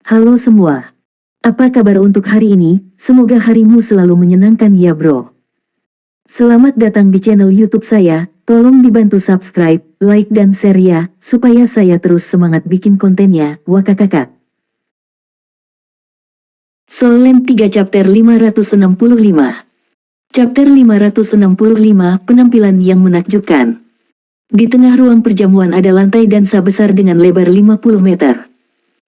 Halo semua. Apa kabar untuk hari ini? Semoga harimu selalu menyenangkan ya bro. Selamat datang di channel YouTube saya. Tolong dibantu subscribe, like dan share ya, supaya saya terus semangat bikin kontennya. Wakakakak. Soul Land 3 Chapter 565. Chapter 565, penampilan yang menakjubkan. Di tengah ruang perjamuan ada lantai dansa besar dengan lebar 50 meter.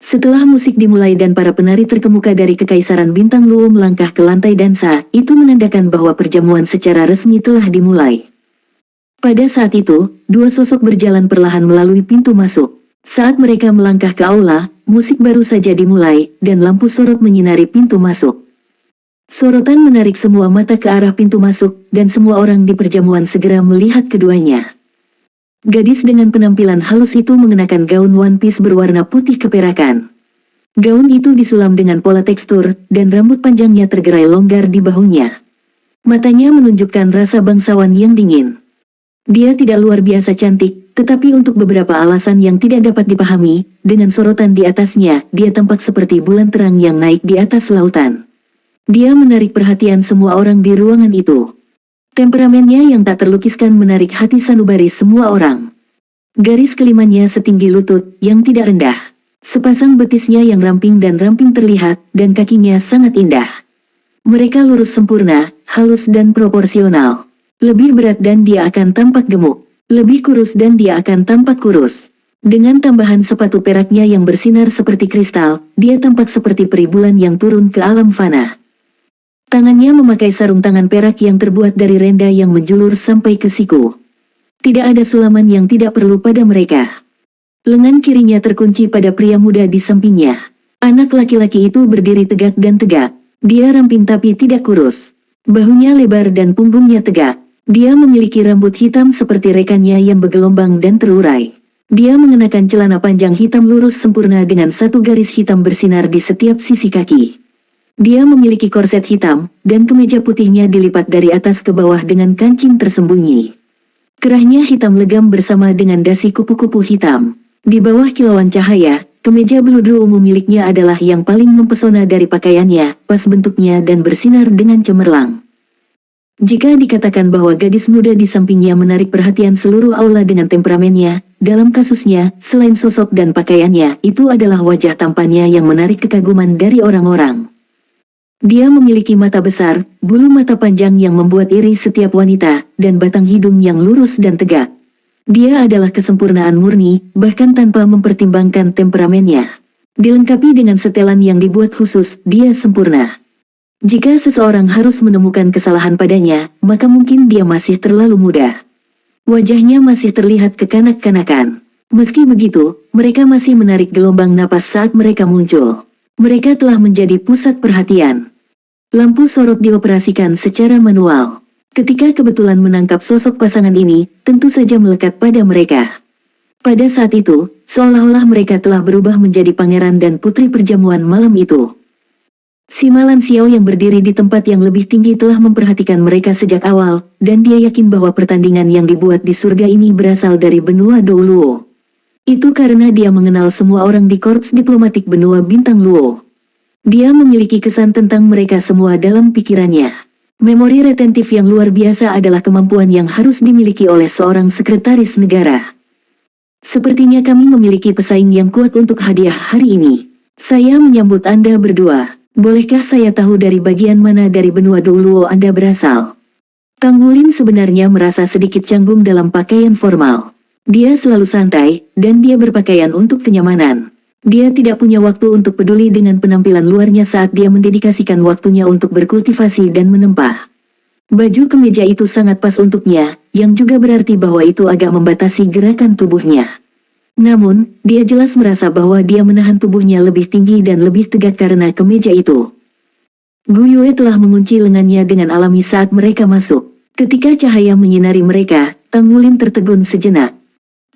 Setelah musik dimulai dan para penari terkemuka dari Kekaisaran Bintang Luo melangkah ke lantai dansa, itu menandakan bahwa perjamuan secara resmi telah dimulai. Pada saat itu, dua sosok berjalan perlahan melalui pintu masuk. Saat mereka melangkah ke aula, musik baru saja dimulai, dan lampu sorot menyinari pintu masuk. Sorotan menarik semua mata ke arah pintu masuk, dan semua orang di perjamuan segera melihat keduanya. Gadis dengan penampilan halus itu mengenakan gaun one piece berwarna putih keperakan. Gaun itu disulam dengan pola tekstur, dan rambut panjangnya tergerai longgar di bahunya. Matanya menunjukkan rasa bangsawan yang dingin. Dia tidak luar biasa cantik, tetapi untuk beberapa alasan yang tidak dapat dipahami, dengan sorotan di atasnya, dia tampak seperti bulan terang yang naik di atas lautan. Dia menarik perhatian semua orang di ruangan itu. Temperamennya yang tak terlukiskan menarik hati sanubari semua orang. Garis kelimannya setinggi lutut, yang tidak rendah. Sepasang betisnya yang ramping terlihat, dan kakinya sangat indah. Mereka lurus sempurna, halus dan proporsional. Lebih berat dan dia akan tampak gemuk. Lebih kurus dan dia akan tampak kurus. Dengan tambahan sepatu peraknya yang bersinar seperti kristal, dia tampak seperti peri bulan yang turun ke alam fana. Tangannya memakai sarung tangan perak yang terbuat dari renda yang menjulur sampai ke siku. Tidak ada sulaman yang tidak perlu pada mereka. Lengan kirinya terkunci pada pria muda di sampingnya. Anak laki-laki itu berdiri tegak dan tegak. Dia ramping tapi tidak kurus. Bahunya lebar dan punggungnya tegak. Dia memiliki rambut hitam seperti rekannya yang bergelombang dan terurai. Dia mengenakan celana panjang hitam lurus sempurna dengan satu garis hitam bersinar di setiap sisi kaki. Dia memiliki korset hitam, dan kemeja putihnya dilipat dari atas ke bawah dengan kancing tersembunyi. Kerahnya hitam legam bersama dengan dasi kupu-kupu hitam. Di bawah kilauan cahaya, kemeja beludru ungu miliknya adalah yang paling mempesona dari pakaiannya, pas bentuknya dan bersinar dengan cemerlang. Jika dikatakan bahwa gadis muda di sampingnya menarik perhatian seluruh aula dengan temperamennya, dalam kasusnya, selain sosok dan pakaiannya, itu adalah wajah tampannya yang menarik kekaguman dari orang-orang. Dia memiliki mata besar, bulu mata panjang yang membuat iri setiap wanita, dan batang hidung yang lurus dan tegak. Dia adalah kesempurnaan murni, bahkan tanpa mempertimbangkan temperamennya. Dilengkapi dengan setelan yang dibuat khusus, dia sempurna. Jika seseorang harus menemukan kesalahan padanya, maka mungkin dia masih terlalu muda. Wajahnya masih terlihat kekanak-kanakan. Meski begitu, mereka masih menarik gelombang napas saat mereka muncul. Mereka telah menjadi pusat perhatian. Lampu sorot dioperasikan secara manual. Ketika kebetulan menangkap sosok pasangan ini, tentu saja melekat pada mereka. Pada saat itu, seolah-olah mereka telah berubah menjadi pangeran dan putri perjamuan malam itu. Si Malan Xiao yang berdiri di tempat yang lebih tinggi telah memperhatikan mereka sejak awal, dan dia yakin bahwa pertandingan yang dibuat di surga ini berasal dari benua Dou Luo. Itu karena dia mengenal semua orang di korps diplomatik benua Bintang Luo. Dia memiliki kesan tentang mereka semua dalam pikirannya. Memori retentif yang luar biasa adalah kemampuan yang harus dimiliki oleh seorang sekretaris negara. Sepertinya kami memiliki pesaing yang kuat untuk hadiah hari ini. Saya menyambut Anda berdua. Bolehkah saya tahu dari bagian mana dari benua Dou Luo Anda berasal? Tang Wulin sebenarnya merasa sedikit canggung dalam pakaian formal. Dia selalu santai, dan dia berpakaian untuk kenyamanan. Dia tidak punya waktu untuk peduli dengan penampilan luarnya saat dia mendedikasikan waktunya untuk berkultivasi dan menempah. Baju kemeja itu sangat pas untuknya, yang juga berarti bahwa itu agak membatasi gerakan tubuhnya. Namun, dia jelas merasa bahwa dia menahan tubuhnya lebih tinggi dan lebih tegak karena kemeja itu. Gu Yue telah mengunci lengannya dengan alami saat mereka masuk. Ketika cahaya menyinari mereka, Tang Wulin tertegun sejenak.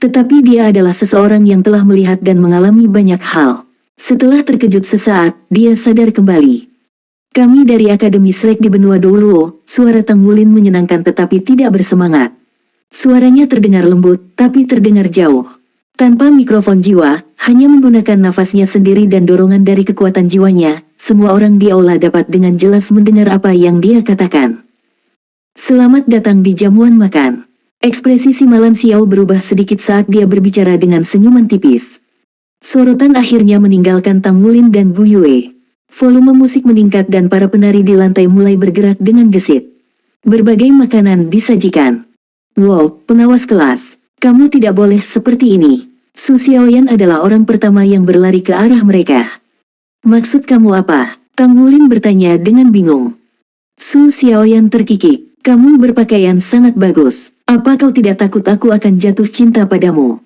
Tetapi dia adalah seseorang yang telah melihat dan mengalami banyak hal. Setelah terkejut sesaat, dia sadar kembali. Kami dari Akademi Shrek di benua Dou Luo, suara Tang Wulin menyenangkan tetapi tidak bersemangat. Suaranya terdengar lembut, tapi terdengar jauh. Tanpa mikrofon jiwa, hanya menggunakan nafasnya sendiri dan dorongan dari kekuatan jiwanya, semua orang di aula dapat dengan jelas mendengar apa yang dia katakan. Selamat datang di jamuan makan. Ekspresi si Malan Xiao berubah sedikit saat dia berbicara dengan senyuman tipis. Sorotan akhirnya meninggalkan Tang Wulin dan Gu Yue. Volume musik meningkat dan para penari di lantai mulai bergerak dengan gesit. Berbagai makanan disajikan. Wow, pengawas kelas. Kamu tidak boleh seperti ini. Su Xiaoyan adalah orang pertama yang berlari ke arah mereka. Maksud kamu apa? Tang Wulin bertanya dengan bingung. Su Xiaoyan terkikik. Kamu berpakaian sangat bagus. Apa kau tidak takut aku akan jatuh cinta padamu?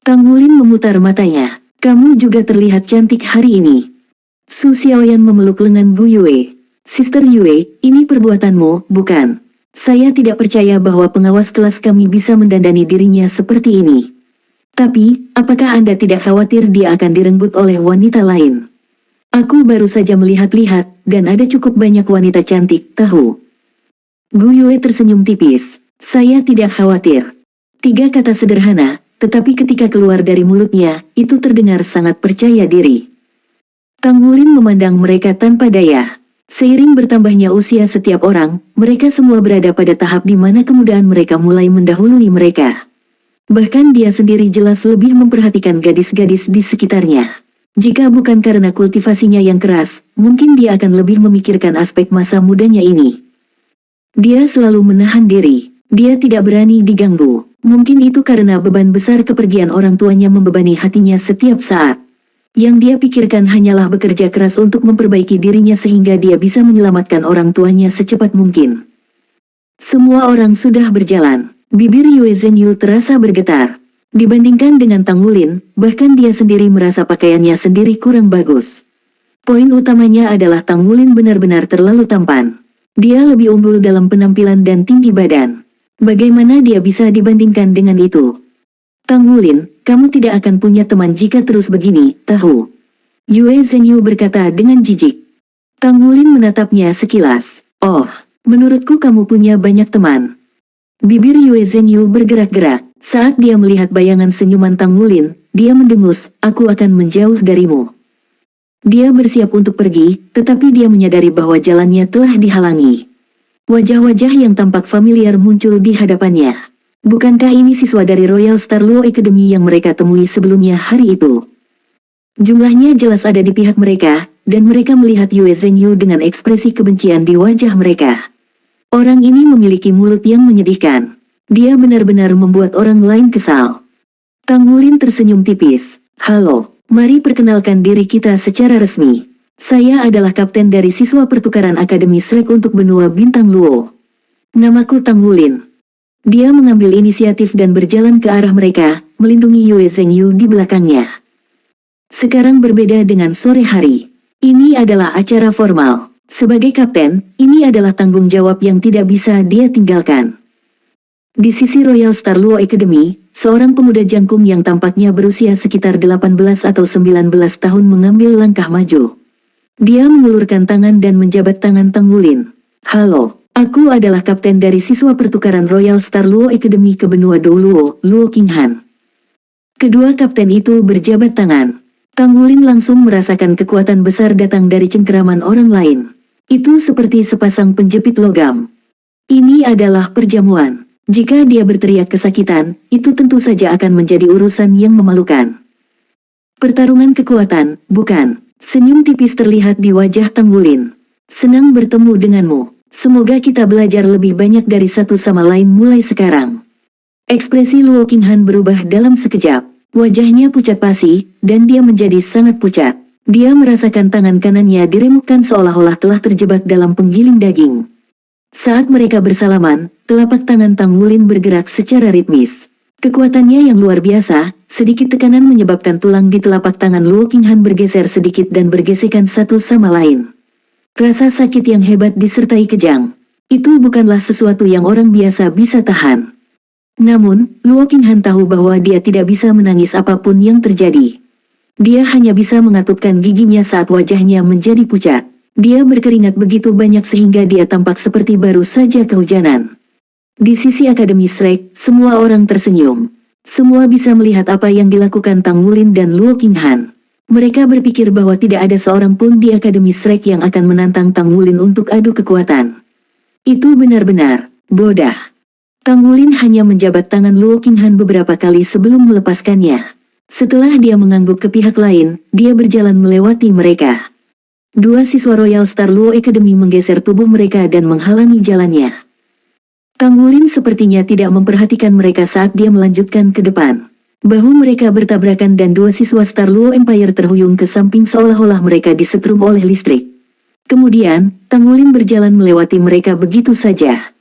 Tang Wulin memutar matanya. Kamu juga terlihat cantik hari ini. Su Xiaoyan memeluk lengan Gu Yue. Sister Yue, ini perbuatanmu, bukan? Saya tidak percaya bahwa pengawas kelas kami bisa mendandani dirinya seperti ini. Tapi, apakah Anda tidak khawatir dia akan direnggut oleh wanita lain? Aku baru saja melihat-lihat, dan ada cukup banyak wanita cantik, tahu. Gu Yue tersenyum tipis. Saya tidak khawatir. 3 kata sederhana, tetapi ketika keluar dari mulutnya, itu terdengar sangat percaya diri. Tang Wulin memandang mereka tanpa daya. Seiring bertambahnya usia setiap orang, mereka semua berada pada tahap di mana kemudahan mereka mulai mendahului mereka. Bahkan dia sendiri jelas lebih memperhatikan gadis-gadis di sekitarnya. Jika bukan karena kultivasinya yang keras, mungkin dia akan lebih memikirkan aspek masa mudanya ini. Dia selalu menahan diri. Dia tidak berani diganggu. Mungkin itu karena beban besar kepergian orang tuanya membebani hatinya setiap saat. Yang dia pikirkan hanyalah bekerja keras untuk memperbaiki dirinya sehingga dia bisa menyelamatkan orang tuanya secepat mungkin. Semua orang sudah berjalan. Bibir Yue Zhenyu terasa bergetar. Dibandingkan dengan Tang Wulin, bahkan dia sendiri merasa pakaiannya sendiri kurang bagus. Poin utamanya adalah Tang Wulin benar-benar terlalu tampan. Dia lebih unggul dalam penampilan dan tinggi badan. Bagaimana dia bisa dibandingkan dengan itu? Tang Wulin, kamu tidak akan punya teman jika terus begini, tahu? Yue Zhenyu berkata dengan jijik. Tang Wulin menatapnya sekilas. Oh, menurutku kamu punya banyak teman. Bibir Yue Zhenyu bergerak-gerak. Saat dia melihat bayangan senyuman Tang Wulin, dia mendengus, aku akan menjauh darimu. Dia bersiap untuk pergi, tetapi dia menyadari bahwa jalannya telah dihalangi. Wajah-wajah yang tampak familiar muncul di hadapannya. Bukankah ini siswa dari Royal Star Luo Academy yang mereka temui sebelumnya hari itu? Jumlahnya jelas ada di pihak mereka, dan mereka melihat Yue Zhenyu dengan ekspresi kebencian di wajah mereka. Orang ini memiliki mulut yang menyedihkan. Dia benar-benar membuat orang lain kesal. Tang Wulin tersenyum tipis. Halo, mari perkenalkan diri kita secara resmi. Saya adalah kapten dari siswa pertukaran Akademi Shrek untuk benua Bintang Luo. Namaku Tang Wulin. Dia mengambil inisiatif dan berjalan ke arah mereka, melindungi Yue Zhenyu di belakangnya. Sekarang berbeda dengan sore hari. Ini adalah acara formal. Sebagai kapten, ini adalah tanggung jawab yang tidak bisa dia tinggalkan. Di sisi Royal Star Luo Academy, seorang pemuda jangkung yang tampaknya berusia sekitar 18 atau 19 tahun mengambil langkah maju. Dia mengulurkan tangan dan menjabat tangan Tang Wulin. Halo. Aku adalah kapten dari siswa pertukaran Royal Star Luo Academy ke benua Dou Luo, Luo Qinghan. Kedua kapten itu berjabat tangan. Tang Wulin langsung merasakan kekuatan besar datang dari cengkeraman orang lain. Itu seperti sepasang penjepit logam. Ini adalah perjamuan. Jika dia berteriak kesakitan, itu tentu saja akan menjadi urusan yang memalukan. Pertarungan kekuatan, bukan? Senyum tipis terlihat di wajah Tang Wulin. Senang bertemu denganmu. Semoga kita belajar lebih banyak dari satu sama lain mulai sekarang. Ekspresi Luo Qinghan berubah dalam sekejap. Wajahnya pucat pasi, dan dia menjadi sangat pucat. Dia merasakan tangan kanannya diremukkan seolah-olah telah terjebak dalam penggiling daging. Saat mereka bersalaman, telapak tangan Tang Wulin bergerak secara ritmis. Kekuatannya yang luar biasa, sedikit tekanan menyebabkan tulang di telapak tangan Luo Qinghan bergeser sedikit dan bergesekan satu sama lain. Rasa sakit yang hebat disertai kejang. Itu bukanlah sesuatu yang orang biasa bisa tahan. Namun, Luo Qinghan tahu bahwa dia tidak bisa menangis apapun yang terjadi. Dia hanya bisa mengatupkan giginya saat wajahnya menjadi pucat. Dia berkeringat begitu banyak sehingga dia tampak seperti baru saja kehujanan. Di sisi Akademi Shrek, semua orang tersenyum. Semua bisa melihat apa yang dilakukan Tang Wulin dan Luo Qinghan. Mereka berpikir bahwa tidak ada seorang pun di Akademi Shrek yang akan menantang Tang Wulin untuk adu kekuatan. Itu benar-benar bodoh. Tang Wulin hanya menjabat tangan Luo Qinghan beberapa kali sebelum melepaskannya. Setelah dia mengangguk ke pihak lain, dia berjalan melewati mereka. Dua siswa Royal Star Luo Academy menggeser tubuh mereka dan menghalangi jalannya. Tang Wulin sepertinya tidak memperhatikan mereka saat dia melanjutkan ke depan. Bahu mereka bertabrakan dan dua siswa Star Luo Empire terhuyung ke samping seolah-olah mereka disetrum oleh listrik. Kemudian, Tang Wulin berjalan melewati mereka begitu saja.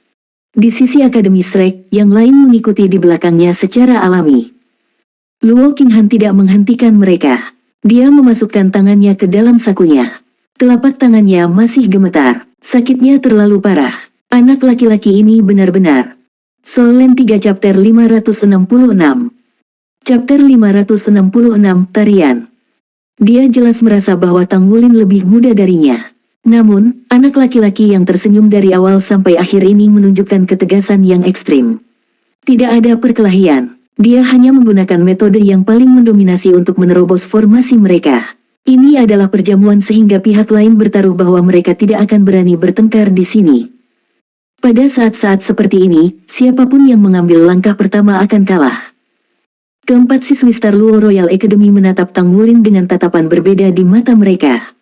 Di sisi Akademi Shrek, yang lain mengikuti di belakangnya secara alami. Luo Qinghan tidak menghentikan mereka. Dia memasukkan tangannya ke dalam sakunya. Telapak tangannya masih gemetar. Sakitnya terlalu parah. Anak laki-laki ini benar-benar. Soul Land 3 Chapter 566. Chapter 566 Tarian. Dia jelas merasa bahwa Tang Wulin lebih muda darinya. Namun, anak laki-laki yang tersenyum dari awal sampai akhir ini menunjukkan ketegasan yang ekstrim. Tidak ada perkelahian. Dia hanya menggunakan metode yang paling mendominasi untuk menerobos formasi mereka. Ini adalah perjamuan sehingga pihak lain bertaruh bahwa mereka tidak akan berani bertengkar di sini. Pada saat-saat seperti ini, siapapun yang mengambil langkah pertama akan kalah. Keempat siswi Star Luo Royal Academy menatap Tang Wulin dengan tatapan berbeda di mata mereka.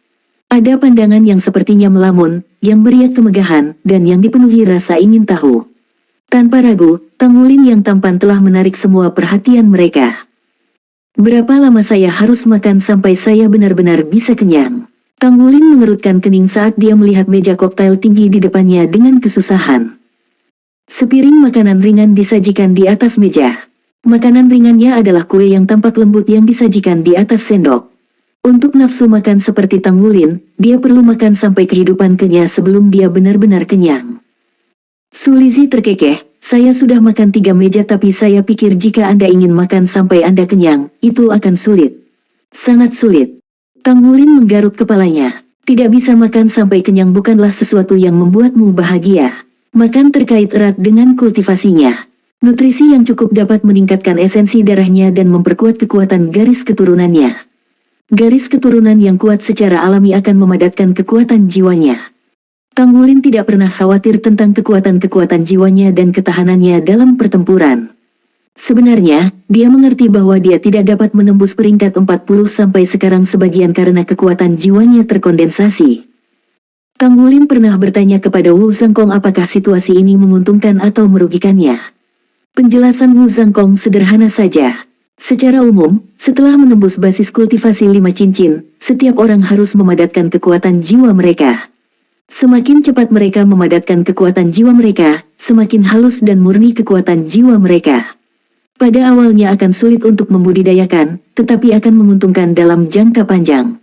Ada pandangan yang sepertinya melamun, yang beriak kemegahan, dan yang dipenuhi rasa ingin tahu. Tanpa ragu, Tang Wulin yang tampan telah menarik semua perhatian mereka. Berapa lama saya harus makan sampai saya benar-benar bisa kenyang? Tang Wulin mengerutkan kening saat dia melihat meja koktail tinggi di depannya dengan kesusahan. Sepiring makanan ringan disajikan di atas meja. Makanan ringannya adalah kue yang tampak lembut yang disajikan di atas sendok. Untuk nafsu makan seperti Tang Wulin, dia perlu makan sampai kehidupan kenyang sebelum dia benar-benar kenyang. Su Lizzie terkekeh, saya sudah makan 3 meja tapi saya pikir jika Anda ingin makan sampai Anda kenyang, itu akan sulit. Sangat sulit. Tang Wulin menggaruk kepalanya. Tidak bisa makan sampai kenyang bukanlah sesuatu yang membuatmu bahagia. Makan terkait erat dengan kultivasinya. Nutrisi yang cukup dapat meningkatkan esensi darahnya dan memperkuat kekuatan garis keturunannya. Garis keturunan yang kuat secara alami akan memadatkan kekuatan jiwanya. Tang Wulin tidak pernah khawatir tentang kekuatan-kekuatan jiwanya dan ketahanannya dalam pertempuran. Sebenarnya, dia mengerti bahwa dia tidak dapat menembus peringkat 40 sampai sekarang sebagian karena kekuatan jiwanya terkondensasi. Tang Wulin pernah bertanya kepada Wu Zhangkong apakah situasi ini menguntungkan atau merugikannya. Penjelasan Wu Zhangkong sederhana saja. Secara umum, setelah menembus basis kultivasi 5 cincin, setiap orang harus memadatkan kekuatan jiwa mereka. Semakin cepat mereka memadatkan kekuatan jiwa mereka, semakin halus dan murni kekuatan jiwa mereka. Pada awalnya akan sulit untuk membudidayakan, tetapi akan menguntungkan dalam jangka panjang.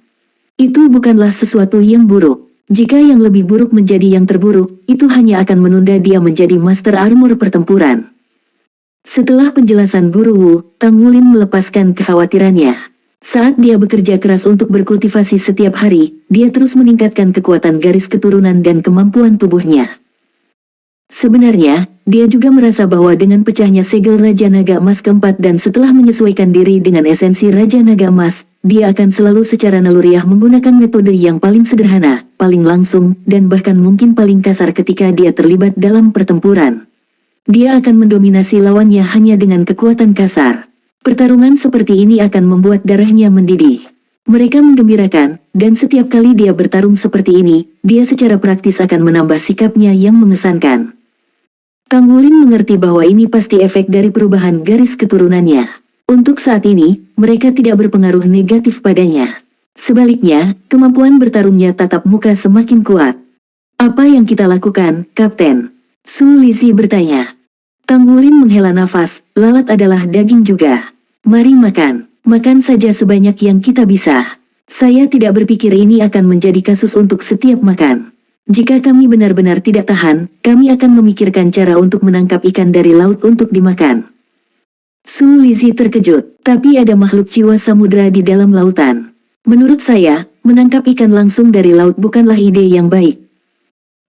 Itu bukanlah sesuatu yang buruk. Jika yang lebih buruk menjadi yang terburuk, itu hanya akan menunda dia menjadi Master Armor pertempuran. Setelah penjelasan Guru Wu, Tang Wulin melepaskan kekhawatirannya. Saat dia bekerja keras untuk berkultivasi setiap hari, dia terus meningkatkan kekuatan garis keturunan dan kemampuan tubuhnya. Sebenarnya, dia juga merasa bahwa dengan pecahnya segel Raja Naga Emas keempat dan setelah menyesuaikan diri dengan esensi Raja Naga Emas, dia akan selalu secara naluriah menggunakan metode yang paling sederhana, paling langsung, dan bahkan mungkin paling kasar ketika dia terlibat dalam pertempuran. Dia akan mendominasi lawannya hanya dengan kekuatan kasar. Pertarungan seperti ini akan membuat darahnya mendidih. Mereka menggembirakan, dan setiap kali dia bertarung seperti ini, dia secara praktis akan menambah sikapnya yang mengesankan. Tang Wulin mengerti bahwa ini pasti efek dari perubahan garis keturunannya. Untuk saat ini, mereka tidak berpengaruh negatif padanya. Sebaliknya, kemampuan bertarungnya tatap muka semakin kuat. Apa yang kita lakukan, Kapten? Su Lizzie bertanya. Tang Wulin menghela nafas, lalat adalah daging juga. Mari makan. Makan saja sebanyak yang kita bisa. Saya tidak berpikir ini akan menjadi kasus untuk setiap makan. Jika kami benar-benar tidak tahan, kami akan memikirkan cara untuk menangkap ikan dari laut untuk dimakan. Su Lizzie terkejut, tapi ada makhluk jiwa samudera di dalam lautan. Menurut saya, menangkap ikan langsung dari laut bukanlah ide yang baik.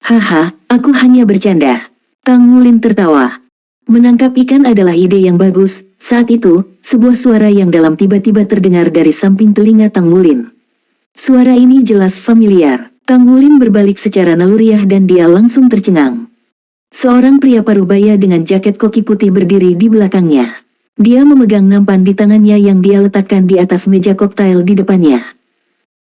Haha, aku hanya bercanda. Tang Wulin tertawa. Menangkap ikan adalah ide yang bagus. Saat itu, sebuah suara yang dalam tiba-tiba terdengar dari samping telinga Tang Wulin. Suara ini jelas familiar. Tang Wulin berbalik secara naluriah dan dia langsung tercengang. Seorang pria parubaya dengan jaket koki putih berdiri di belakangnya. Dia memegang nampan di tangannya yang dia letakkan di atas meja koktail di depannya.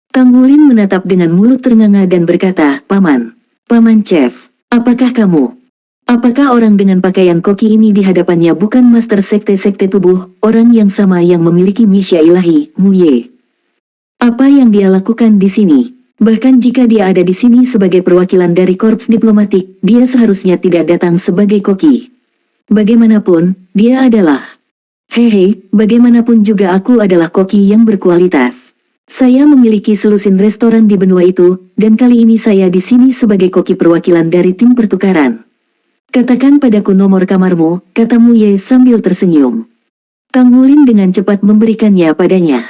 Tang Wulin menatap dengan mulut ternganga dan berkata, Paman Chef, apakah kamu? Apakah orang dengan pakaian koki ini di hadapannya bukan master sekte-sekte tubuh, orang yang sama yang memiliki misya ilahi, Mu Ye? Apa yang dia lakukan di sini? Bahkan jika dia ada di sini sebagai perwakilan dari korps diplomatik, dia seharusnya tidak datang sebagai koki. Bagaimanapun, dia adalah. Hehe, bagaimanapun juga aku adalah koki yang berkualitas. Saya memiliki selusin restoran di benua itu, dan kali ini saya di sini sebagai koki perwakilan dari tim pertukaran. Katakan padaku nomor kamarmu, kata Mu Ye sambil tersenyum. Tang Wulin dengan cepat memberikannya padanya.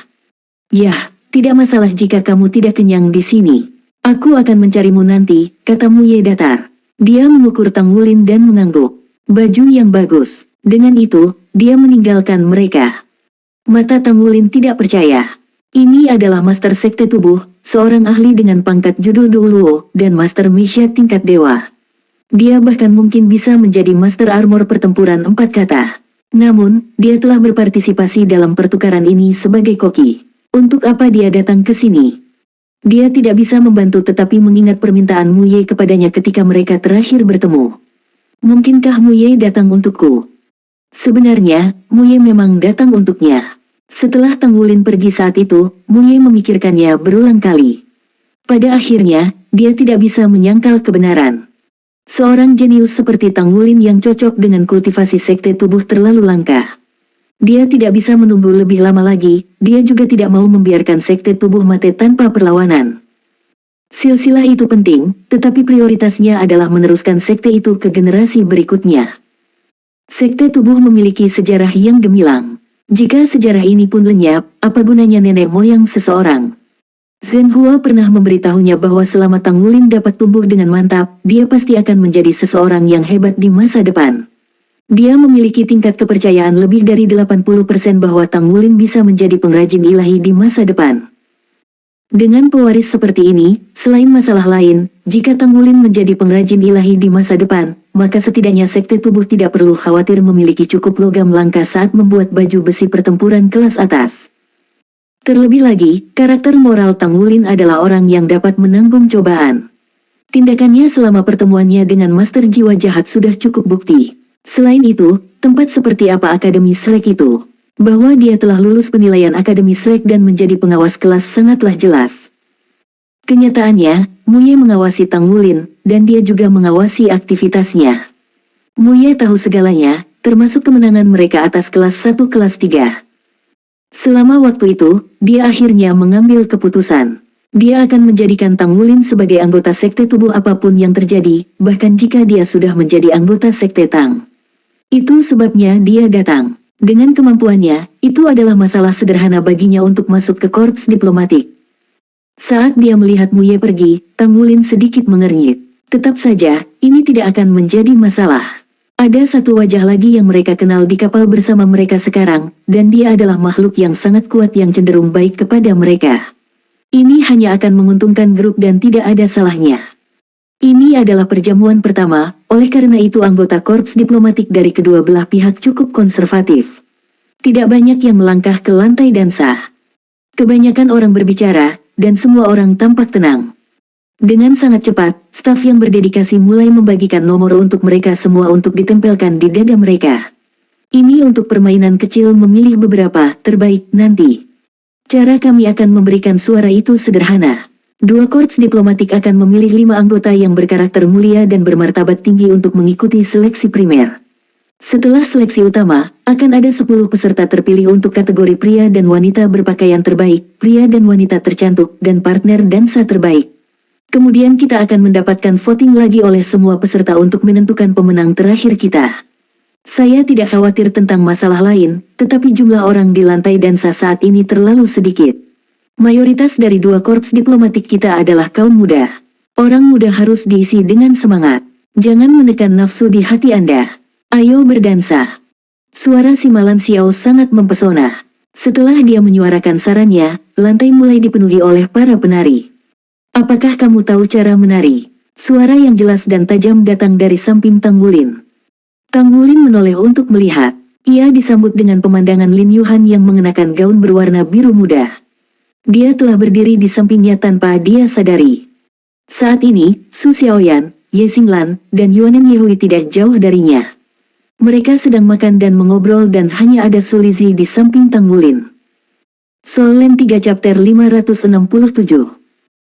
Yah, tidak masalah jika kamu tidak kenyang di sini. Aku akan mencarimu nanti, kata Mu Ye datar. Dia mengukur Tang Wulin dan mengangguk. Baju yang bagus. Dengan itu, dia meninggalkan mereka. Mata Tang Wulin tidak percaya. Ini adalah Master Sekte Tubuh, seorang ahli dengan pangkat judul Duoluo, dan Master Misya tingkat dewa. Dia bahkan mungkin bisa menjadi Master Armor pertempuran 4 kata. Namun, dia telah berpartisipasi dalam pertukaran ini sebagai koki. Untuk apa dia datang ke sini? Dia tidak bisa membantu tetapi mengingat permintaan Mu Ye kepadanya ketika mereka terakhir bertemu. Mungkinkah Mu Ye datang untukku? Sebenarnya, Mu Ye memang datang untuknya. Setelah Tang Wulin pergi saat itu, Mu Ye memikirkannya berulang kali. Pada akhirnya, dia tidak bisa menyangkal kebenaran. Seorang jenius seperti Tang Wulin yang cocok dengan kultivasi sekte tubuh terlalu langka. Dia tidak bisa menunggu lebih lama lagi, dia juga tidak mau membiarkan sekte tubuh mati tanpa perlawanan. Silsilah itu penting, tetapi prioritasnya adalah meneruskan sekte itu ke generasi berikutnya. Sekte tubuh memiliki sejarah yang gemilang. Jika sejarah ini pun lenyap, apa gunanya nenek moyang seseorang? Zhen Hua pernah memberitahunya bahwa selama Tang Wulin dapat tumbuh dengan mantap, dia pasti akan menjadi seseorang yang hebat di masa depan. Dia memiliki tingkat kepercayaan lebih dari 80% bahwa Tang Wulin bisa menjadi pengrajin ilahi di masa depan. Dengan pewaris seperti ini, selain masalah lain, jika Tang Wulin menjadi pengrajin ilahi di masa depan, maka setidaknya sekte tubuh tidak perlu khawatir memiliki cukup logam langka saat membuat baju besi pertempuran kelas atas. Terlebih lagi, karakter moral Tang Wulin adalah orang yang dapat menanggung cobaan. Tindakannya selama pertemuannya dengan Master Jiwa Jahat sudah cukup bukti. Selain itu, tempat seperti apa Akademi Shrek itu? Bahwa dia telah lulus penilaian Akademi Shrek dan menjadi pengawas kelas sangatlah jelas. Kenyataannya, Mu Ye mengawasi Tang Wulin, dan dia juga mengawasi aktivitasnya. Mu Ye tahu segalanya, termasuk kemenangan mereka atas kelas 1 kelas 3. Selama waktu itu, dia akhirnya mengambil keputusan. Dia akan menjadikan Tang Wulin sebagai anggota sekte tubuh apapun yang terjadi, bahkan jika dia sudah menjadi anggota sekte Tang. Itu sebabnya dia datang. Dengan kemampuannya, itu adalah masalah sederhana baginya untuk masuk ke korps diplomatik. Saat dia melihat Mu Ye pergi, Tang Wulin sedikit mengernyit. Tetap saja, ini tidak akan menjadi masalah. Ada satu wajah lagi yang mereka kenal di kapal bersama mereka sekarang, dan dia adalah makhluk yang sangat kuat yang cenderung baik kepada mereka. Ini hanya akan menguntungkan grup dan tidak ada salahnya. Ini adalah perjamuan pertama, oleh karena itu anggota korps diplomatik dari kedua belah pihak cukup konservatif. Tidak banyak yang melangkah ke lantai dansa. Kebanyakan orang berbicara, dan semua orang tampak tenang. Dengan sangat cepat, staf yang berdedikasi mulai membagikan nomor untuk mereka semua untuk ditempelkan di dada mereka. Ini untuk permainan kecil memilih beberapa terbaik nanti. Cara kami akan memberikan suara itu sederhana. Dua korps diplomatik akan memilih 5 anggota yang berkarakter mulia dan bermartabat tinggi untuk mengikuti seleksi primer. Setelah seleksi utama, akan ada 10 peserta terpilih untuk kategori pria dan wanita berpakaian terbaik, pria dan wanita tercantik, dan partner dansa terbaik. Kemudian kita akan mendapatkan voting lagi oleh semua peserta untuk menentukan pemenang terakhir kita. Saya tidak khawatir tentang masalah lain, tetapi jumlah orang di lantai dansa saat ini terlalu sedikit. Mayoritas dari 2 korps diplomatik kita adalah kaum muda. Orang muda harus diisi dengan semangat. Jangan menekan nafsu di hati Anda. Ayo berdansa. Suara si Malan Xiao sangat mempesona. Setelah dia menyuarakan sarannya, lantai mulai dipenuhi oleh para penari. Apakah kamu tahu cara menari? Suara yang jelas dan tajam datang dari samping Tang Wulin. Tang Wulin menoleh untuk melihat. Ia disambut dengan pemandangan Lin Yuhan yang mengenakan gaun berwarna biru muda. Dia telah berdiri di sampingnya tanpa dia sadari. Saat ini, Su Xiaoyan, Ye Xinglan, dan Yuanen Yehui tidak jauh darinya. Mereka sedang makan dan mengobrol dan hanya ada Su Lizhi di samping Tang Wulin. Soul Land 3 Chapter 567.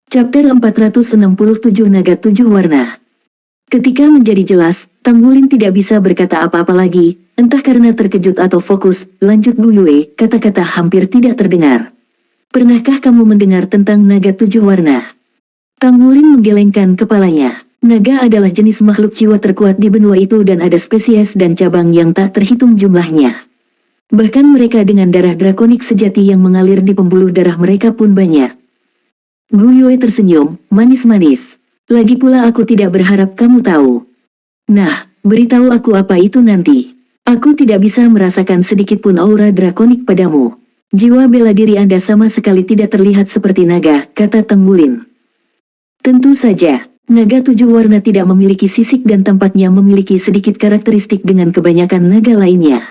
Chapter 467 Naga 7 Warna. Ketika menjadi jelas, Tang Wulin tidak bisa berkata apa-apa lagi, entah karena terkejut atau fokus. Lanjut Gu Yue, kata-kata hampir tidak terdengar. Pernahkah kamu mendengar tentang naga 7 warna? Tang Wulin menggelengkan kepalanya. Naga adalah jenis makhluk jiwa terkuat di benua itu dan ada spesies dan cabang yang tak terhitung jumlahnya. Bahkan mereka dengan darah drakonik sejati yang mengalir di pembuluh darah mereka pun banyak. Gu Yue tersenyum, manis-manis. Lagi pula aku tidak berharap kamu tahu. Nah, beritahu aku apa itu nanti. Aku tidak bisa merasakan sedikitpun aura drakonik padamu. Jiwa bela diri Anda sama sekali tidak terlihat seperti naga, kata Tang Wulin. Tentu saja, naga 7 warna tidak memiliki sisik dan tampaknya memiliki sedikit karakteristik dengan kebanyakan naga lainnya.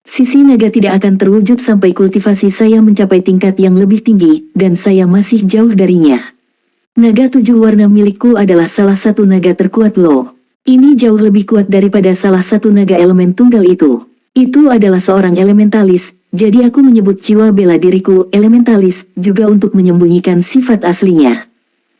Sisi naga tidak akan terwujud sampai kultivasi saya mencapai tingkat yang lebih tinggi, dan saya masih jauh darinya. Naga 7 warna milikku adalah salah satu naga terkuat loh. Ini jauh lebih kuat daripada salah satu naga elemen tunggal itu. Itu adalah seorang elementalis, jadi aku menyebut jiwa bela diriku elementalis juga untuk menyembunyikan sifat aslinya.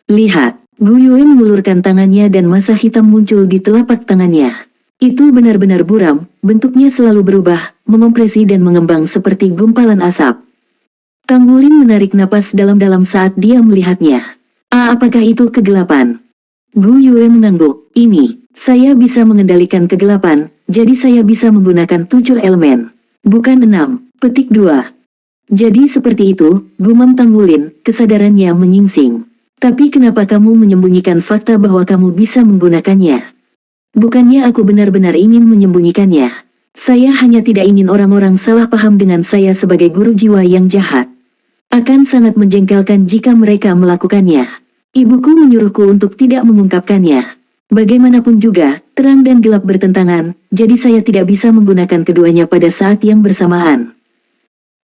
Lihat, Gu Yue mengulurkan tangannya dan massa hitam muncul di telapak tangannya. Itu benar-benar buram, bentuknya selalu berubah, mengompresi dan mengembang seperti gumpalan asap. Tang Wulin menarik napas dalam-dalam saat dia melihatnya. Apakah itu kegelapan? Gu Yue mengangguk. Saya bisa mengendalikan kegelapan, jadi saya bisa menggunakan 7 elemen. Bukan 6. Petik 2. Jadi seperti itu, gumam Tang Wulin, kesadarannya menyingsing. Tapi kenapa kamu menyembunyikan fakta bahwa kamu bisa menggunakannya? Bukannya aku benar-benar ingin menyembunyikannya. Saya hanya tidak ingin orang-orang salah paham dengan saya sebagai guru jiwa yang jahat. Akan sangat menjengkelkan jika mereka melakukannya. Ibuku menyuruhku untuk tidak mengungkapkannya. Bagaimanapun juga, terang dan gelap bertentangan, jadi saya tidak bisa menggunakan keduanya pada saat yang bersamaan.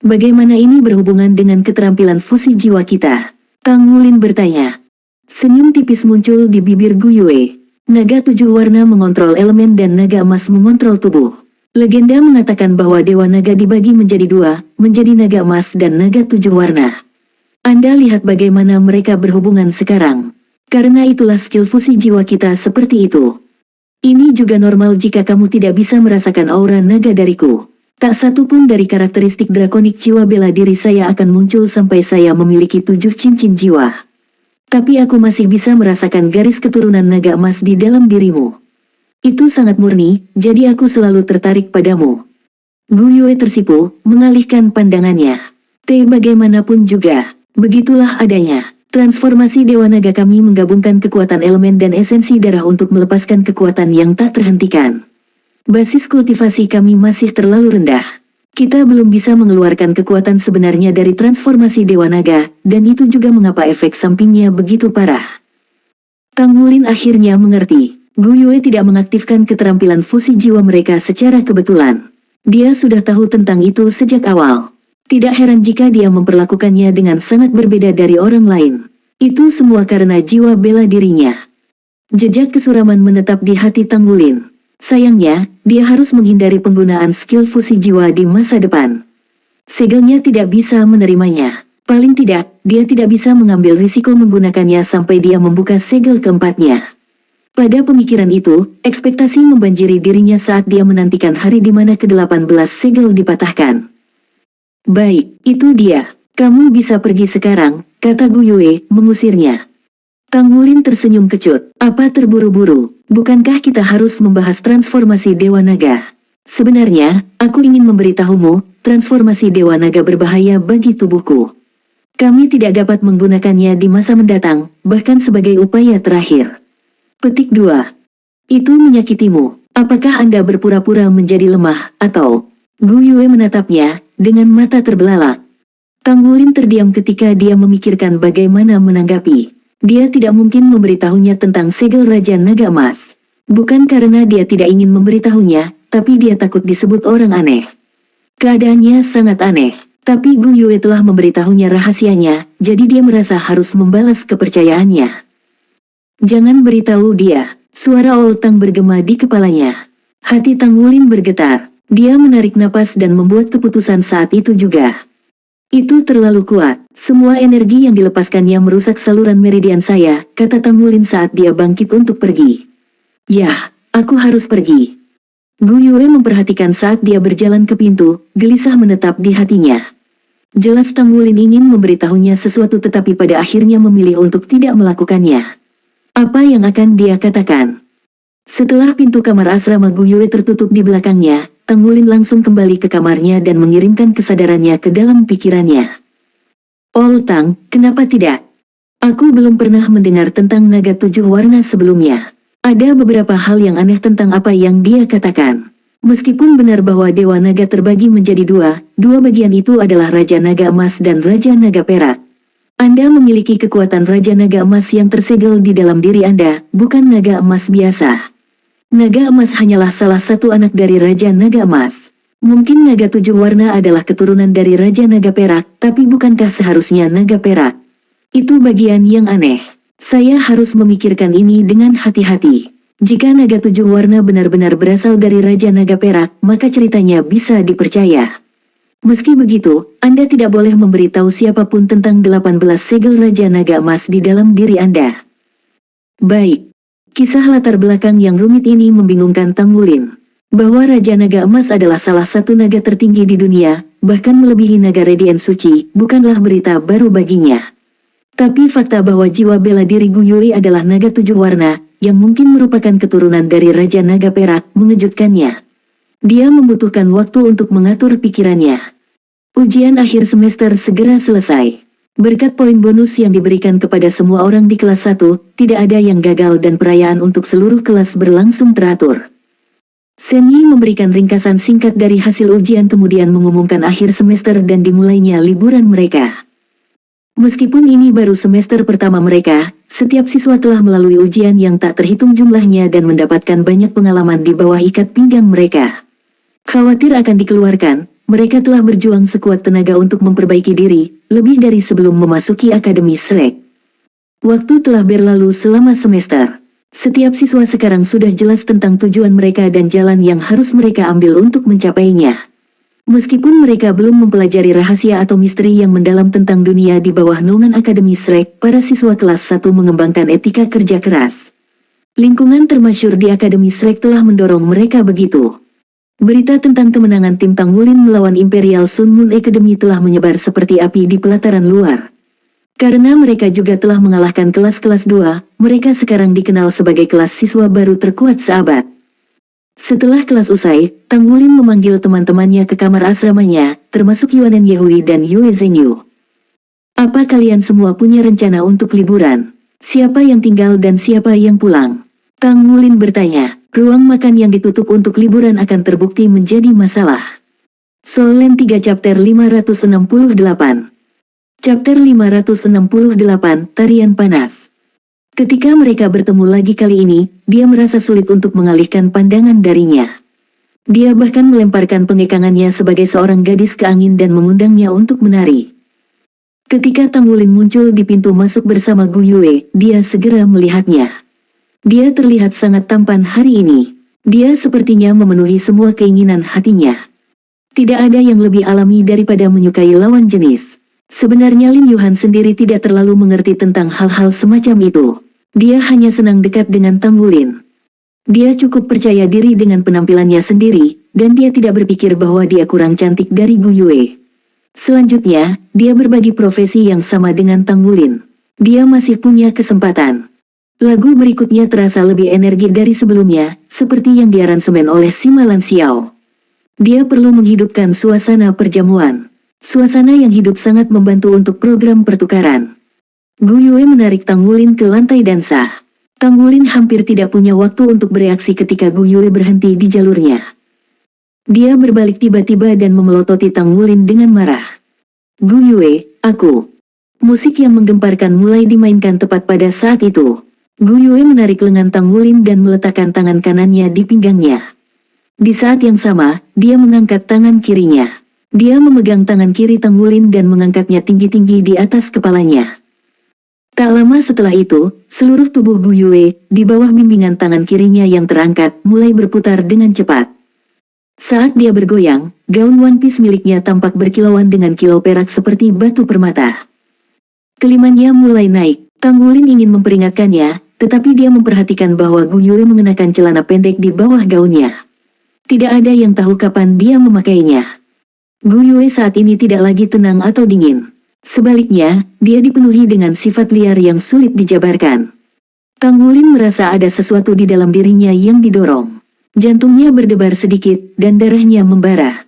Bagaimana ini berhubungan dengan keterampilan fusi jiwa kita? Tang Wulin bertanya. Senyum tipis muncul di bibir Gu Yue. Naga 7 warna mengontrol elemen dan naga emas mengontrol tubuh. Legenda mengatakan bahwa Dewa Naga dibagi menjadi 2, menjadi naga emas dan naga 7 warna. Anda lihat bagaimana mereka berhubungan sekarang. Karena itulah skill fusi jiwa kita seperti itu. Ini juga normal jika kamu tidak bisa merasakan aura naga dariku. Tak satu pun dari karakteristik drakonik jiwa bela diri saya akan muncul sampai saya memiliki 7 cincin jiwa. Tapi aku masih bisa merasakan garis keturunan naga emas di dalam dirimu. Itu sangat murni, jadi aku selalu tertarik padamu. Gu Yue tersipu, mengalihkan pandangannya. Bagaimanapun juga, begitulah adanya. Transformasi Dewa Naga kami menggabungkan kekuatan elemen dan esensi darah untuk melepaskan kekuatan yang tak terhentikan. Basis kultivasi kami masih terlalu rendah. Kita belum bisa mengeluarkan kekuatan sebenarnya dari transformasi Dewa Naga, dan itu juga mengapa efek sampingnya begitu parah. Tang Wulin akhirnya mengerti. Gu Yue tidak mengaktifkan keterampilan fusi jiwa mereka secara kebetulan. Dia sudah tahu tentang itu sejak awal. Tidak heran jika dia memperlakukannya dengan sangat berbeda dari orang lain. Itu semua karena jiwa bela dirinya. Jejak kesuraman menetap di hati Tang Wulin. Sayangnya, dia harus menghindari penggunaan skill fusi jiwa di masa depan. Segelnya tidak bisa menerimanya. Paling tidak, dia tidak bisa mengambil risiko menggunakannya sampai dia membuka segel keempatnya. Pada pemikiran itu, ekspektasi membanjiri dirinya saat dia menantikan hari di mana ke-18 segel dipatahkan. Baik, itu dia. Kamu bisa pergi sekarang, kata Gu Yue, mengusirnya. Tang Wulin tersenyum kecut. Apa terburu-buru? Bukankah kita harus membahas transformasi Dewa Naga? Sebenarnya, aku ingin memberitahumu, transformasi Dewa Naga berbahaya bagi tubuhku. Kami tidak dapat menggunakannya di masa mendatang, bahkan sebagai upaya terakhir. Petik 2. Itu menyakitimu. Apakah Anda berpura-pura menjadi lemah, atau? Gu Yue menatapnya, dengan mata terbelalak. Tang Wulin terdiam ketika dia memikirkan bagaimana menanggapi. Dia tidak mungkin memberitahunya tentang segel Raja Naga Emas. Bukan karena dia tidak ingin memberitahunya, tapi dia takut disebut orang aneh. Keadaannya sangat aneh, tapi Gu Yue telah memberitahunya rahasianya, jadi dia merasa harus membalas kepercayaannya. Jangan beritahu dia, suara Oltang bergema di kepalanya. Hati Tang Wulin bergetar, dia menarik napas dan membuat keputusan saat itu juga. Itu terlalu kuat, semua energi yang dilepaskannya merusak saluran meridian saya, kata Tang Wulin saat dia bangkit untuk pergi. Yah, aku harus pergi. Gu Yue memperhatikan saat dia berjalan ke pintu, gelisah menetap di hatinya. Jelas Tang Wulin ingin memberitahunya sesuatu tetapi pada akhirnya memilih untuk tidak melakukannya. Apa yang akan dia katakan? Setelah pintu kamar asrama Gu Yue tertutup di belakangnya, Tang Wulin langsung kembali ke kamarnya dan mengirimkan kesadarannya ke dalam pikirannya. Oh Tang, kenapa tidak? Aku belum pernah mendengar tentang naga 7 warna sebelumnya. Ada beberapa hal yang aneh tentang apa yang dia katakan. Meskipun benar bahwa Dewa Naga terbagi menjadi dua bagian itu adalah Raja Naga Emas dan Raja Naga Perak. Anda memiliki kekuatan Raja Naga Emas yang tersegel di dalam diri Anda, bukan naga emas biasa. Naga Emas hanyalah salah satu anak dari Raja Naga Emas. Mungkin naga 7 warna adalah keturunan dari Raja Naga Perak, tapi bukankah seharusnya naga perak? Itu bagian yang aneh. Saya harus memikirkan ini dengan hati-hati. Jika naga 7 warna benar-benar berasal dari Raja Naga Perak, maka ceritanya bisa dipercaya. Meski begitu, Anda tidak boleh memberitahu siapapun tentang 18 segel Raja Naga Emas di dalam diri Anda. Baik. Kisah latar belakang yang rumit ini membingungkan Tang Wulin. Bahwa Raja Naga Emas adalah salah satu naga tertinggi di dunia, bahkan melebihi naga Radiant Suci, bukanlah berita baru baginya. Tapi fakta bahwa jiwa bela diri Gu Yue adalah naga 7 warna, yang mungkin merupakan keturunan dari Raja Naga Perak, mengejutkannya. Dia membutuhkan waktu untuk mengatur pikirannya. Ujian akhir semester segera selesai. Berkat poin bonus yang diberikan kepada semua orang di kelas 1, tidak ada yang gagal dan perayaan untuk seluruh kelas berlangsung teratur. Shen Yi memberikan ringkasan singkat dari hasil ujian kemudian mengumumkan akhir semester dan dimulainya liburan mereka. Meskipun ini baru semester pertama mereka, setiap siswa telah melalui ujian yang tak terhitung jumlahnya dan mendapatkan banyak pengalaman di bawah ikat pinggang mereka. Khawatir akan dikeluarkan, mereka telah berjuang sekuat tenaga untuk memperbaiki diri, lebih dari sebelum memasuki Akademi Shrek. Waktu telah berlalu selama semester. Setiap siswa sekarang sudah jelas tentang tujuan mereka dan jalan yang harus mereka ambil untuk mencapainya. Meskipun mereka belum mempelajari rahasia atau misteri yang mendalam tentang dunia di bawah naungan Akademi Shrek, para siswa kelas 1 mengembangkan etika kerja keras. Lingkungan termasyur di Akademi Shrek telah mendorong mereka begitu. Berita tentang kemenangan tim Tang Wulin melawan Imperial Sun Moon Academy telah menyebar seperti api di pelataran luar. Karena mereka juga telah mengalahkan kelas-kelas 2, mereka sekarang dikenal sebagai kelas siswa baru terkuat seabad. Setelah kelas usai, Tang Wulin memanggil teman-temannya ke kamar asramanya, termasuk Yuanen Yehui dan Yue Zhengyu. Apa kalian semua punya rencana untuk liburan? Siapa yang tinggal dan siapa yang pulang? Tang Wulin bertanya. Ruang makan yang ditutup untuk liburan akan terbukti menjadi masalah. Solen 3 Chapter 568. Chapter 568, Tarian Panas. Ketika mereka bertemu lagi kali ini, dia merasa sulit untuk mengalihkan pandangan darinya. Dia bahkan melemparkan pengekangannya sebagai seorang gadis ke angin dan mengundangnya untuk menari. Ketika Tang Wulin muncul di pintu masuk bersama Gu Yue, dia segera melihatnya. Dia terlihat sangat tampan hari ini. Dia sepertinya memenuhi semua keinginan hatinya. Tidak ada yang lebih alami daripada menyukai lawan jenis. Sebenarnya Lin Yuhan sendiri tidak terlalu mengerti tentang hal-hal semacam itu. Dia hanya senang dekat dengan Tang Wulin. Dia cukup percaya diri dengan penampilannya sendiri, dan dia tidak berpikir bahwa dia kurang cantik dari Gu Yue. Selanjutnya, dia berbagi profesi yang sama dengan Tang Wulin. Dia masih punya kesempatan. Lagu berikutnya terasa lebih energi dari sebelumnya, seperti yang diaransemen oleh Sima Lan Xiao. Dia perlu menghidupkan suasana perjamuan. Suasana yang hidup sangat membantu untuk program pertukaran. Gu Yue menarik Tang Wulin ke lantai dansa. Tang Wulin hampir tidak punya waktu untuk bereaksi ketika Gu Yue berhenti di jalurnya. Dia berbalik tiba-tiba dan memelototi Tang Wulin dengan marah. Gu Yue, aku. Musik yang menggemparkan mulai dimainkan tepat pada saat itu. Gu Yue menarik lengan Tang Wulin dan meletakkan tangan kanannya di pinggangnya. Di saat yang sama, dia mengangkat tangan kirinya. Dia memegang tangan kiri Tang Wulin dan mengangkatnya tinggi-tinggi di atas kepalanya. Tak lama setelah itu, seluruh tubuh Gu Yue, di bawah bimbingan tangan kirinya yang terangkat, mulai berputar dengan cepat. Saat dia bergoyang, gaun One Piece miliknya tampak berkilauan dengan kilau perak seperti batu permata. Kelimannya mulai naik. Tang Wulin ingin memperingatkannya, tetapi dia memperhatikan bahwa Gu Yue mengenakan celana pendek di bawah gaunnya. Tidak ada yang tahu kapan dia memakainya. Gu Yue saat ini tidak lagi tenang atau dingin. Sebaliknya, dia dipenuhi dengan sifat liar yang sulit dijabarkan. Tang Wulin merasa ada sesuatu di dalam dirinya yang didorong. Jantungnya berdebar sedikit, dan darahnya membara.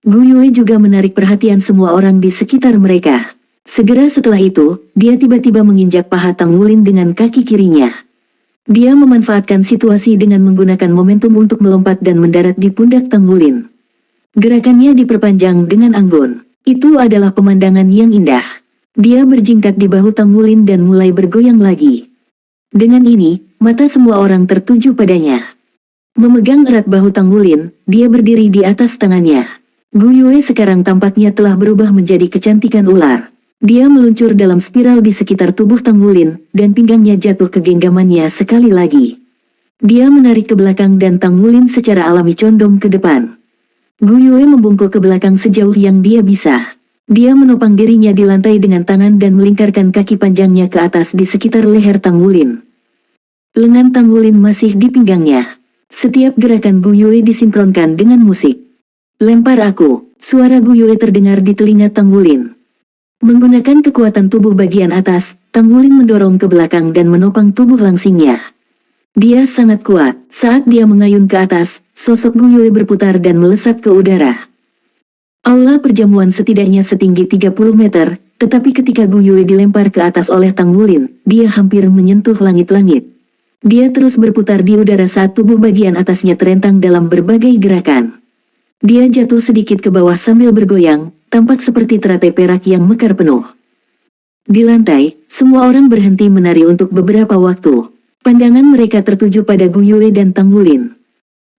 Gu Yue juga menarik perhatian semua orang di sekitar mereka. Segera setelah itu, dia tiba-tiba menginjak paha Tang Wulin dengan kaki kirinya. Dia memanfaatkan situasi dengan menggunakan momentum untuk melompat dan mendarat di pundak Tang Wulin. Gerakannya diperpanjang dengan anggun. Itu adalah pemandangan yang indah. Dia berjingkat di bahu Tang Wulin dan mulai bergoyang lagi. Dengan ini, mata semua orang tertuju padanya. Memegang erat bahu Tang Wulin, dia berdiri di atas tangannya. Gu Yue sekarang tampaknya telah berubah menjadi kecantikan ular. Dia meluncur dalam spiral di sekitar tubuh Tang Wulin, dan pinggangnya jatuh ke genggamannya sekali lagi. Dia menarik ke belakang dan Tang Wulin secara alami condong ke depan. Gu Yue membungkuk ke belakang sejauh yang dia bisa. Dia menopang dirinya di lantai dengan tangan dan melingkarkan kaki panjangnya ke atas di sekitar leher Tang Wulin. Lengan Tang Wulin masih di pinggangnya. Setiap gerakan Gu Yue disinkronkan dengan musik. Lempar aku, suara Gu Yue terdengar di telinga Tang Wulin. Menggunakan kekuatan tubuh bagian atas, Tang Wulin mendorong ke belakang dan menopang tubuh langsingnya. Dia sangat kuat. Saat dia mengayun ke atas, sosok Gu Yue berputar dan melesat ke udara. Aula perjamuan setidaknya setinggi 30 meter, tetapi ketika Gu Yue dilempar ke atas oleh Tang Wulin, dia hampir menyentuh langit-langit. Dia terus berputar di udara saat tubuh bagian atasnya terentang dalam berbagai gerakan. Dia jatuh sedikit ke bawah sambil bergoyang, tampak seperti teratai perak yang mekar penuh. Di lantai, semua orang berhenti menari untuk beberapa waktu. Pandangan mereka tertuju pada Gu Yue dan Tang Wulin.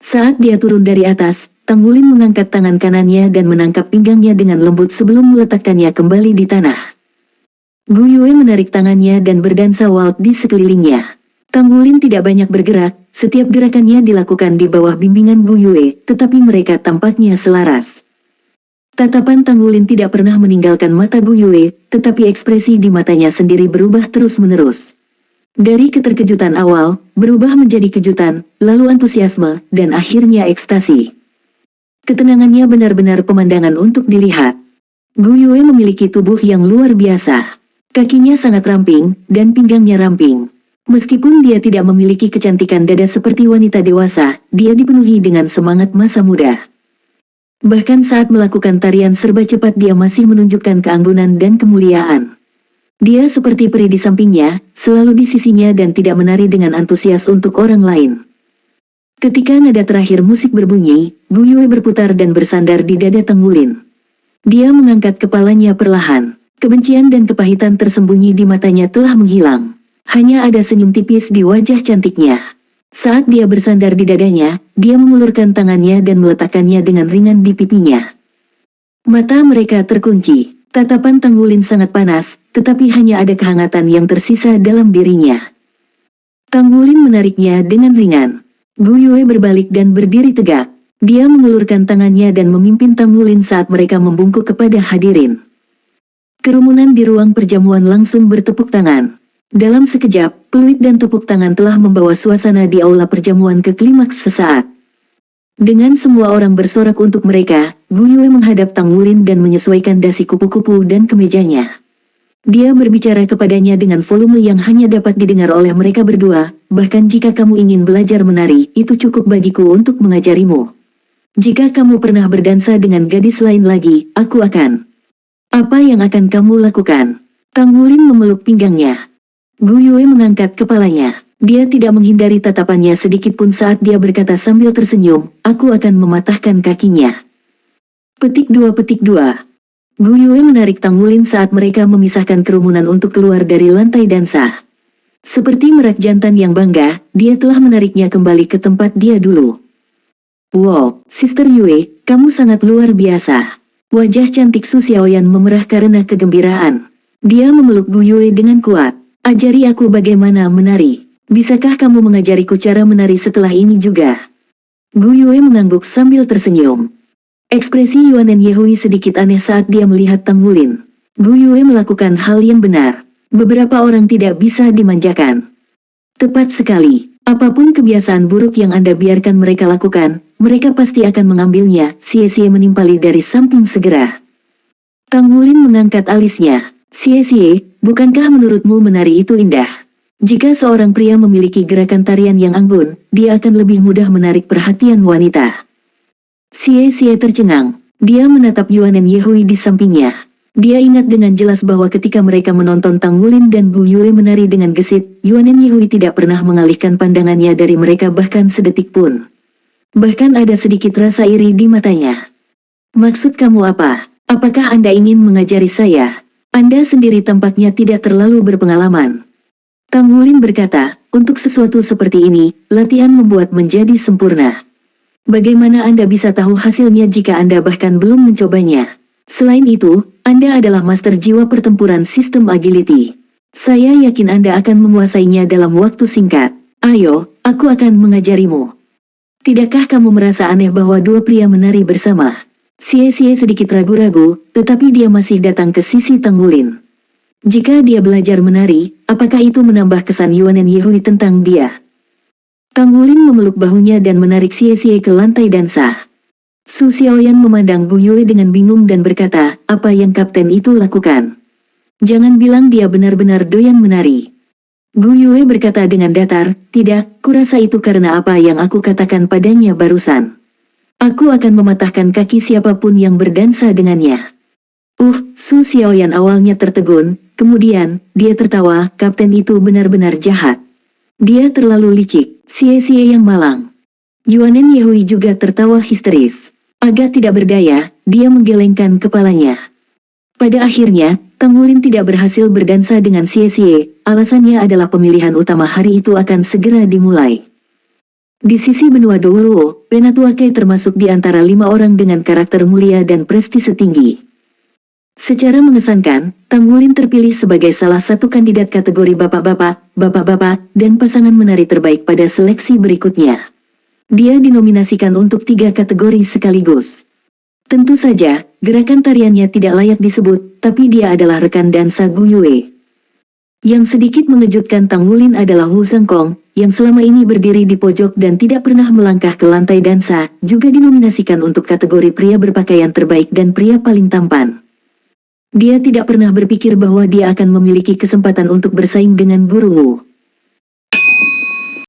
Saat dia turun dari atas, Tang Wulin mengangkat tangan kanannya dan menangkap pinggangnya dengan lembut sebelum meletakkannya kembali di tanah. Gu Yue menarik tangannya dan berdansa waltz di sekelilingnya. Tang Wulin tidak banyak bergerak, setiap gerakannya dilakukan di bawah bimbingan Gu Yue, tetapi mereka tampaknya selaras. Tatapan Tang Wulin tidak pernah meninggalkan mata Gu Yue, tetapi ekspresi di matanya sendiri berubah terus-menerus. Dari keterkejutan awal, berubah menjadi kejutan, lalu antusiasme, dan akhirnya ekstasi. Ketenangannya benar-benar pemandangan untuk dilihat. Gu Yue memiliki tubuh yang luar biasa. Kakinya sangat ramping, dan pinggangnya ramping. Meskipun dia tidak memiliki kecantikan dada seperti wanita dewasa, dia dipenuhi dengan semangat masa muda. Bahkan saat melakukan tarian serba cepat dia masih menunjukkan keanggunan dan kemuliaan. Dia seperti peri di sampingnya, selalu di sisinya dan tidak menari dengan antusias untuk orang lain. Ketika nada terakhir musik berbunyi, Gu Yue berputar dan bersandar di dada Tang Wulin. Dia mengangkat kepalanya perlahan. Kebencian dan kepahitan tersembunyi di matanya telah menghilang. Hanya ada senyum tipis di wajah cantiknya. Saat dia bersandar di dadanya, dia mengulurkan tangannya dan meletakkannya dengan ringan di pipinya. Mata mereka terkunci. Tatapan Tang Wulin sangat panas, tetapi hanya ada kehangatan yang tersisa dalam dirinya. Tang Wulin menariknya dengan ringan. Gu Yue berbalik dan berdiri tegak. Dia mengulurkan tangannya dan memimpin Tang Wulin saat mereka membungkuk kepada hadirin. Kerumunan di ruang perjamuan langsung bertepuk tangan. Dalam sekejap, peluit dan tepuk tangan telah membawa suasana di aula perjamuan ke klimaks sesaat. Dengan semua orang bersorak untuk mereka, Gu Yue menghadap Tang Wulin dan menyesuaikan dasi kupu-kupu dan kemejanya. Dia berbicara kepadanya dengan volume yang hanya dapat didengar oleh mereka berdua, bahkan jika kamu ingin belajar menari, itu cukup bagiku untuk mengajarimu. Jika kamu pernah berdansa dengan gadis lain lagi, aku akan. Apa yang akan kamu lakukan? Tang Wulin memeluk pinggangnya. Gu Yue mengangkat kepalanya. Dia tidak menghindari tatapannya sedikit pun saat dia berkata sambil tersenyum, aku akan mematahkan kakinya. Petik 2. Gu Yue menarik Tang Wulin saat mereka memisahkan kerumunan untuk keluar dari lantai dansa. Seperti merak jantan yang bangga, dia telah menariknya kembali ke tempat dia dulu. Wow, Sister Yue, kamu sangat luar biasa. Wajah cantik Su Xiaoyan memerah karena kegembiraan. Dia memeluk Gu Yue dengan kuat. Ajari aku bagaimana menari. Bisakah kamu mengajariku cara menari setelah ini juga? Gu Yue mengangguk sambil tersenyum. Ekspresi Yuan Yehui sedikit aneh saat dia melihat Tang Wulin. Gu Yue melakukan hal yang benar. Beberapa orang tidak bisa dimanjakan. Tepat sekali. Apapun kebiasaan buruk yang Anda biarkan mereka lakukan, mereka pasti akan mengambilnya. Xie menimpali dari samping segera. Tang Wulin mengangkat alisnya. Xie, bukankah menurutmu menari itu indah? Jika seorang pria memiliki gerakan tarian yang anggun, dia akan lebih mudah menarik perhatian wanita. Xie tercengang. Dia menatap Yuan Yehui di sampingnya. Dia ingat dengan jelas bahwa ketika mereka menonton Tang Wulin dan Gu Yue menari dengan gesit, Yuan Yehui tidak pernah mengalihkan pandangannya dari mereka bahkan sedetik pun. Bahkan ada sedikit rasa iri di matanya. Maksud kamu apa? Apakah Anda ingin mengajari saya? Anda sendiri tampaknya tidak terlalu berpengalaman. Tang Wulin berkata, untuk sesuatu seperti ini, latihan membuat menjadi sempurna. Bagaimana Anda bisa tahu hasilnya jika Anda bahkan belum mencobanya? Selain itu, Anda adalah master jiwa pertempuran sistem agility. Saya yakin Anda akan menguasainya dalam waktu singkat. Ayo, aku akan mengajarimu. Tidakkah kamu merasa aneh bahwa dua pria menari bersama? Xie sedikit ragu-ragu, tetapi dia masih datang ke sisi Tang Wulin. Jika dia belajar menari, apakah itu menambah kesan Yuan Yehui tentang dia? Tang Wulin memeluk bahunya dan menarik Xie ke lantai dansa. Su Xiaoyan memandang Gu Yue dengan bingung dan berkata, apa yang kapten itu lakukan? Jangan bilang dia benar-benar doyan menari. Gu Yue berkata dengan datar, tidak, kurasa itu karena apa yang aku katakan padanya barusan. Aku akan mematahkan kaki siapapun yang berdansa dengannya. Su Xiaoyan awalnya tertegun, kemudian, dia tertawa, kapten itu benar-benar jahat. Dia terlalu licik, Xie yang malang. Yuan Yehui juga tertawa histeris. Agak tidak berdaya, dia menggelengkan kepalanya. Pada akhirnya, Tang Wulin tidak berhasil berdansa dengan Xie, alasannya adalah pemilihan utama hari itu akan segera dimulai. Di sisi benua Douluo, Penatua Kai termasuk di antara 5 orang dengan karakter mulia dan prestise tinggi. Secara mengesankan, Tang Wulin terpilih sebagai salah satu kandidat kategori bapak-bapak, dan pasangan menari terbaik pada seleksi berikutnya. Dia dinominasikan untuk 3 kategori sekaligus. Tentu saja, gerakan tariannya tidak layak disebut, tapi dia adalah rekan dansa Gu Yue. Yang sedikit mengejutkan Tang Wulin adalah Wu Zhangkong, yang selama ini berdiri di pojok dan tidak pernah melangkah ke lantai dansa, juga dinominasikan untuk kategori pria berpakaian terbaik dan pria paling tampan. Dia tidak pernah berpikir bahwa dia akan memiliki kesempatan untuk bersaing dengan Guru Wu.